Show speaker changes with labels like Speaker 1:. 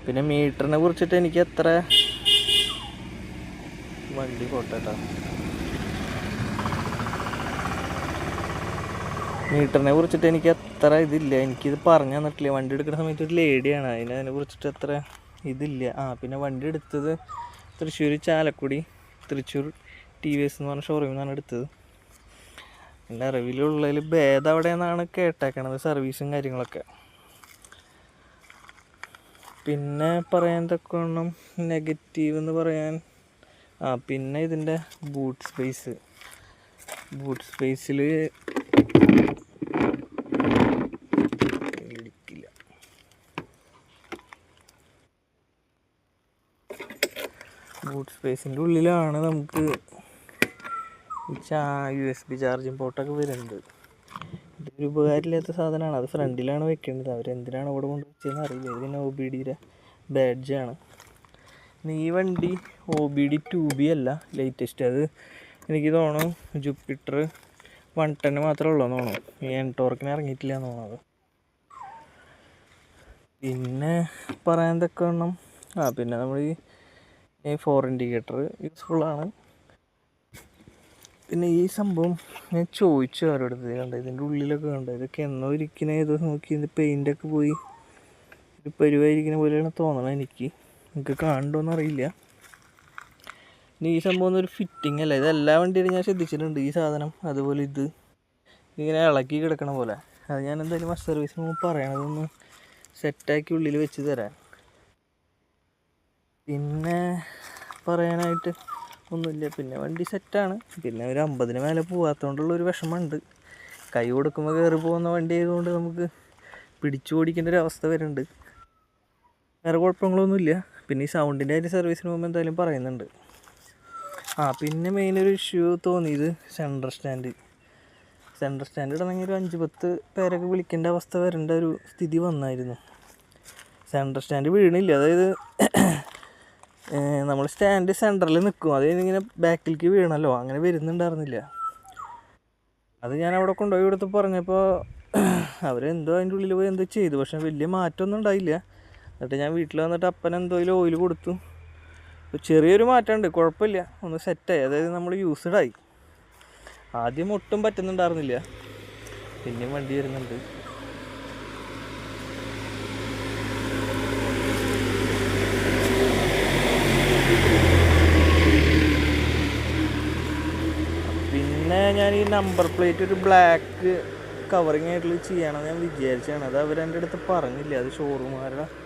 Speaker 1: പിന്നെ മീറ്ററിനെ കുറിച്ചിട്ട് എനിക്ക് എത്ര വണ്ടി പോട്ടെട്ടോ, മീറ്ററിനെ കുറിച്ചിട്ട് എനിക്ക് അത്ര ഇതില്ല, എനിക്കിത് പറഞ്ഞു തന്നിട്ടില്ല. വണ്ടി എടുക്കുന്ന സമയത്ത് ഒരു ലേഡിയാണ്, അതിനെ കുറിച്ചിട്ട് അത്ര ഇതില്ല. പിന്നെ വണ്ടി എടുത്തത് തൃശ്ശൂർ ചാലക്കുടി തൃശ്ശൂർ TVS എന്ന് പറഞ്ഞ ഷോറൂമിൽ നിന്നാണ് എടുത്തത്. എൻ്റെ അറിവിലുള്ളതിൽ ഭേദം അവിടെ നിന്നാണ് കേട്ടേക്കണത്, സർവീസും കാര്യങ്ങളൊക്കെ. പിന്നെ പറയാൻ തക്കവണ്ണം നെഗറ്റീവ് എന്ന് പറയാൻ പിന്നെ ഇതിൻ്റെ ബൂട്ട് സ്പേസിൽ ബൂട്ട് സ്പേസിൻ്റെ ഉള്ളിലാണ് നമുക്ക് USB ചാർജിങ് പോർട്ടൊക്കെ വരുന്നത്. ഇതൊരു ഉപകാരമില്ലാത്ത സാധനമാണ്. അത് ഫ്രണ്ടിലാണ് വെക്കേണ്ടത്, അവരെന്തിനാണ് അവിടെ കൊണ്ട് വെച്ചതെന്ന് അറിയില്ല. ഇത് പിന്നെ OBD-യുടെ ബാഡ്ജാണ്. പിന്നെ ഈ വണ്ടി OBD 2B അല്ല ലേറ്റസ്റ്റ്, അത് എനിക്ക് തോന്നുന്നു ജൂപ്പിറ്റർ 110 മാത്രമേ ഉള്ളൂ എന്ന് തോന്നുന്നു, ഈ എൻടോർക്കിന് ഇറങ്ങിയിട്ടില്ല എന്ന് തോന്നുന്നത്. പിന്നെ പറയാൻ തക്കവണ്ണം പിന്നെ നമ്മൾ ഈ 4 ഇൻഡിക്കേറ്റർ യൂസ്ഫുള്ളാണ്. പിന്നെ ഈ സംഭവം ഞാൻ ചോദിച്ചു അവരോടത്ത്, കണ്ട ഇതിൻ്റെ ഉള്ളിലൊക്കെ കണ്ട ഇതൊക്കെ എന്നോ ഇരിക്കുന്ന ഏതോ നോക്കി, ഇതിൻ്റെ പെയിൻ്റൊക്കെ പോയി ഒരു പരിവായിരിക്കുന്ന പോലെയാണ് തോന്നണം എനിക്ക് കാണണ്ടോന്ന് അറിയില്ല. ഇനി ഈ സംഭവം ഒന്നും ഒരു ഫിറ്റിംഗ് അല്ല, ഇത് എല്ലാ വണ്ടിയിലും ഞാൻ ശ്രദ്ധിച്ചിട്ടുണ്ട് ഈ സാധനം. അതുപോലെ ഇതിങ്ങനെ ഇളക്കി കിടക്കണ പോലെ. അത് ഞാൻ എന്തായാലും ഫസ്റ്റ് സർവീസിന് മുമ്പ് പറയണതൊന്ന് സെറ്റാക്കി ഉള്ളിൽ വെച്ച് തരാൻ. പിന്നെ പറയാനായിട്ട് ഒന്നുമില്ല. പിന്നെ വണ്ടി സെറ്റാണ്. പിന്നെ ഒരു 50-ന് മേലെ പോകാത്തതുകൊണ്ടുള്ളൊരു വിഷമമുണ്ട്. കൈ കൊടുക്കുമ്പോൾ കയറി പോകുന്ന വണ്ടി ആയതുകൊണ്ട് നമുക്ക് പിടിച്ചു ഓടിക്കേണ്ട ഒരു അവസ്ഥ വരുന്നുണ്ട്. വേറെ കുഴപ്പങ്ങളൊന്നുമില്ല. പിന്നെ ഈ സൗണ്ടിൻ്റെ കാര്യം സർവീസിന് പോകുമ്പോൾ എന്തായാലും പറയുന്നുണ്ട്. പിന്നെ മെയിനൊരു ഇഷ്യൂ തോന്നിയത് സെൻട്രൽ സ്റ്റാൻഡ് ഇടണമെങ്കിൽ ഒരു 5-10 പേരൊക്കെ വിളിക്കേണ്ട അവസ്ഥ വരേണ്ട ഒരു സ്ഥിതി വന്നായിരുന്നു. സെൻട്രൽ സ്റ്റാൻഡ് വീണില്ല, അതായത് നമ്മൾ സ്റ്റാൻഡ് സെൻറ്ററിൽ നിൽക്കും, അത് ഇങ്ങനെ ബാക്കിലേക്ക് വീണല്ലോ, അങ്ങനെ വരുന്നുണ്ടായിരുന്നില്ല. അത് ഞാൻ അവിടെ കൊണ്ടുപോയി കൊടുത്ത് പറഞ്ഞപ്പോൾ അവരെന്തോ അതിൻ്റെ ഉള്ളിൽ പോയി എന്തോ ചെയ്തു, പക്ഷേ വലിയ മാറ്റമൊന്നും ഉണ്ടായില്ല. എന്നിട്ട് ഞാൻ വീട്ടിൽ വന്നിട്ട് അപ്പനെന്തോ ഓയിൽ കൊടുത്തു, ചെറിയൊരു മാറ്റമുണ്ട്, കുഴപ്പമില്ല, ഒന്ന് സെറ്റായി. അതായത് നമ്മൾ യൂസ്ഡായി. ആദ്യം ഒട്ടും പറ്റുന്നുണ്ടായിരുന്നില്ല, പിന്നെയും വണ്ടി വരുന്നുണ്ട്. പിന്നെ ഞാൻ ഈ നമ്പർ പ്ലേറ്റ് ഒരു ബ്ലാക്ക് കവറിങ് ആയിട്ടുള്ള ചെയ്യണമെന്ന് ഞാൻ വിചാരിച്ചാണ്. അത് അവരെൻ്റെ അടുത്ത് പറഞ്ഞില്ല, അത് ഷോറൂമുകാരുടെ